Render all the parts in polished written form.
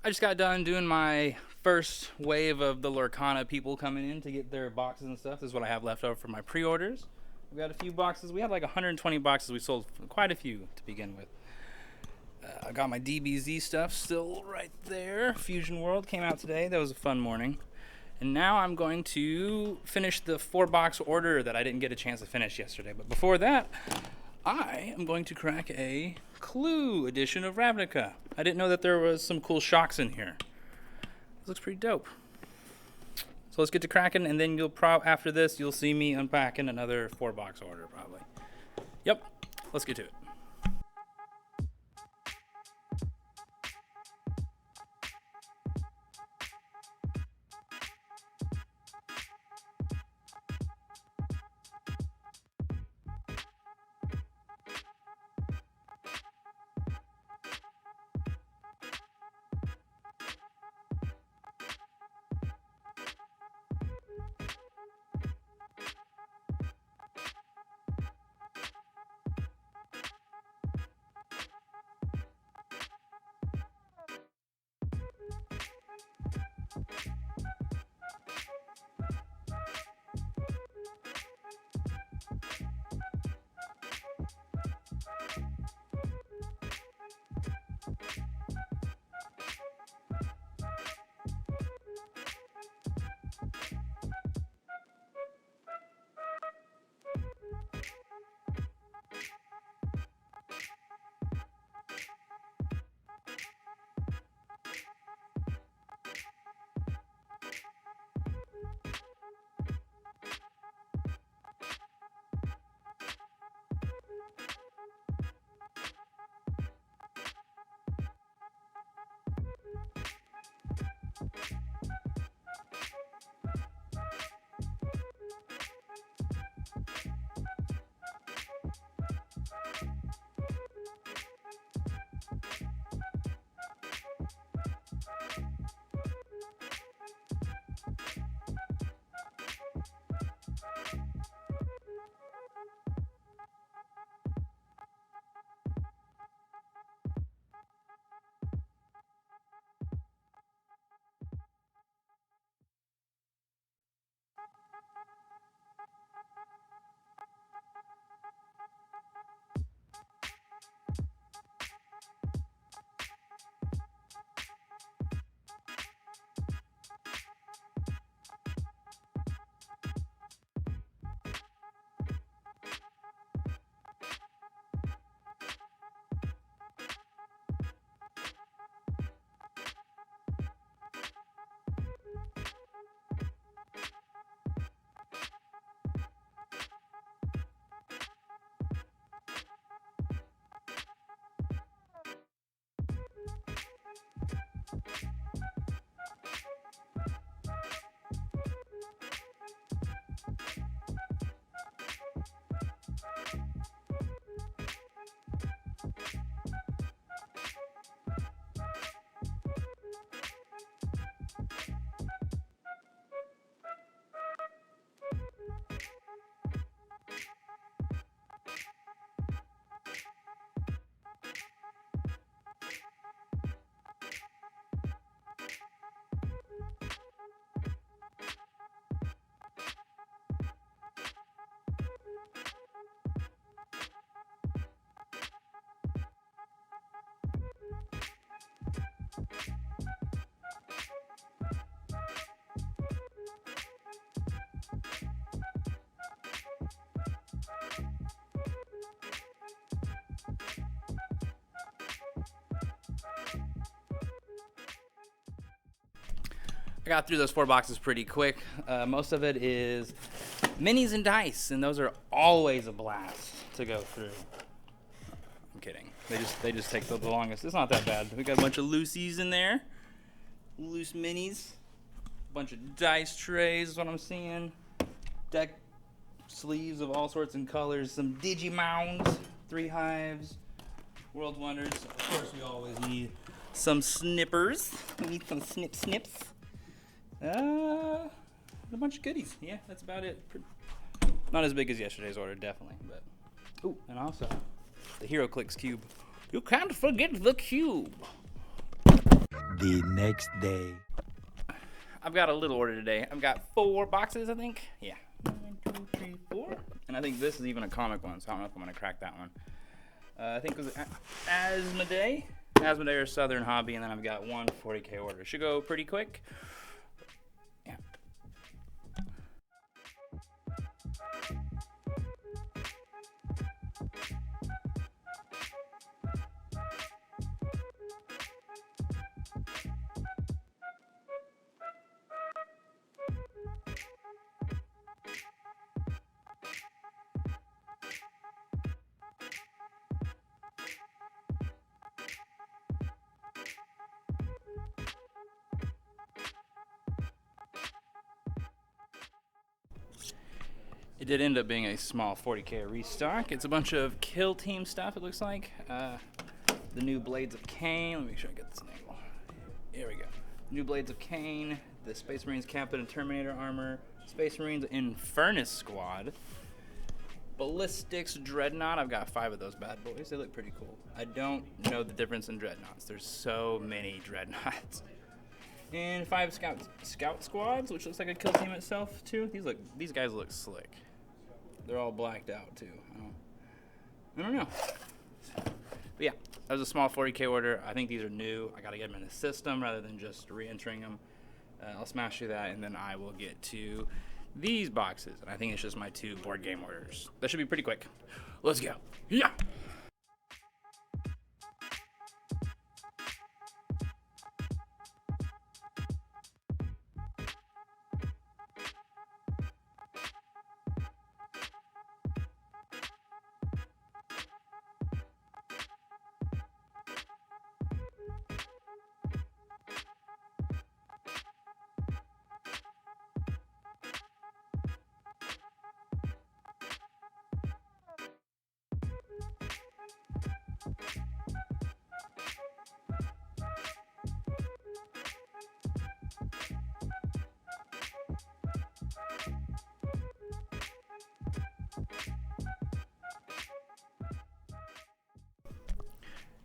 I just got done doing my first wave of the LORCANA people coming in to get their boxes and stuff. This is what I have left over for my pre-orders. We got a few boxes. We had like 120 boxes. We sold quite a few to begin with. I got my DBS stuff still right there. Fusion World came out today. That was a fun morning. And now I'm going to finish the 4-box order that I didn't get a chance to finish yesterday. But before that, I am going to crack a Clue edition of Ravnica. I didn't know that there was some cool shocks in here. This looks pretty dope. So let's get to cracking, and then after this, you'll see me unpacking another 4-box order probably. Yep, let's get to it. I got through those 4 boxes pretty quick. Most of it is minis and dice, and those are always a blast to go through. I'm kidding. They just take the longest. It's not that bad. We got a bunch of loosies in there, loose minis, a bunch of dice trays is what I'm seeing, deck sleeves of all sorts and colors, some Digimounds, 3 hives, World Wonders. Of course, we always need some snippers. We need some snips. A bunch of goodies. Yeah, that's about it. Not as big as yesterday's order, definitely. But ooh, and also the HeroClix cube. You can't forget the cube. The next day. I've got a little order today. I've got 4 boxes, I think. Yeah. 1, 2, 3, 4. And I think this is even a comic one, so I don't know if I'm going to crack that one. I think it was Asmodee or Southern Hobby, and then I've got 1 40K order. Should go pretty quick. Yeah. It did end up being a small 40K restock. It's a bunch of Kill Team stuff, it looks like. The new Blades of Cain. Let me make sure I get this angle. Here we go. New Blades of Cain, the Space Marines Captain and Terminator armor, Space Marines Infernus Squad, Ballistics Dreadnought. I've got 5 of those bad boys. They look pretty cool. I don't know the difference in Dreadnoughts. There's so many Dreadnoughts. And 5 Scout Squads, which looks like a Kill Team itself too. These guys look slick. They're all blacked out too. I don't know. But yeah, that was a small 40K order. I think these are new. I gotta get them in the system rather than just re-entering them. I'll smash through that, and then I will get to these boxes. And I think it's just my 2 board game orders. That should be pretty quick. Let's go. Yeah.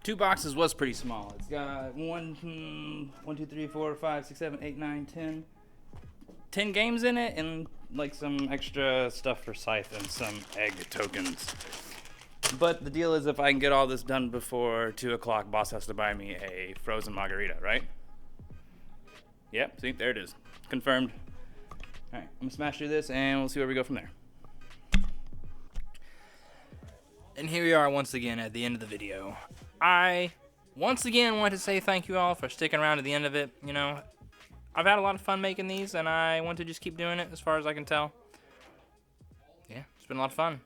Two boxes was pretty small. It's got 1, 2, 3, 4, 5, 6, 7, 8, 9, 10 games in it, and like some extra stuff for Scythe and some egg tokens. But the deal is, if I can get all this done before 2 o'clock, boss has to buy me a frozen margarita, right? Yep, see, there it is. Confirmed. All right, I'm gonna smash through this, and we'll see where we go from there. And here we are once again at the end of the video. I once again want to say thank you all for sticking around to the end of it. You know, I've had a lot of fun making these, and I want to just keep doing it as far as I can tell. Yeah, it's been a lot of fun.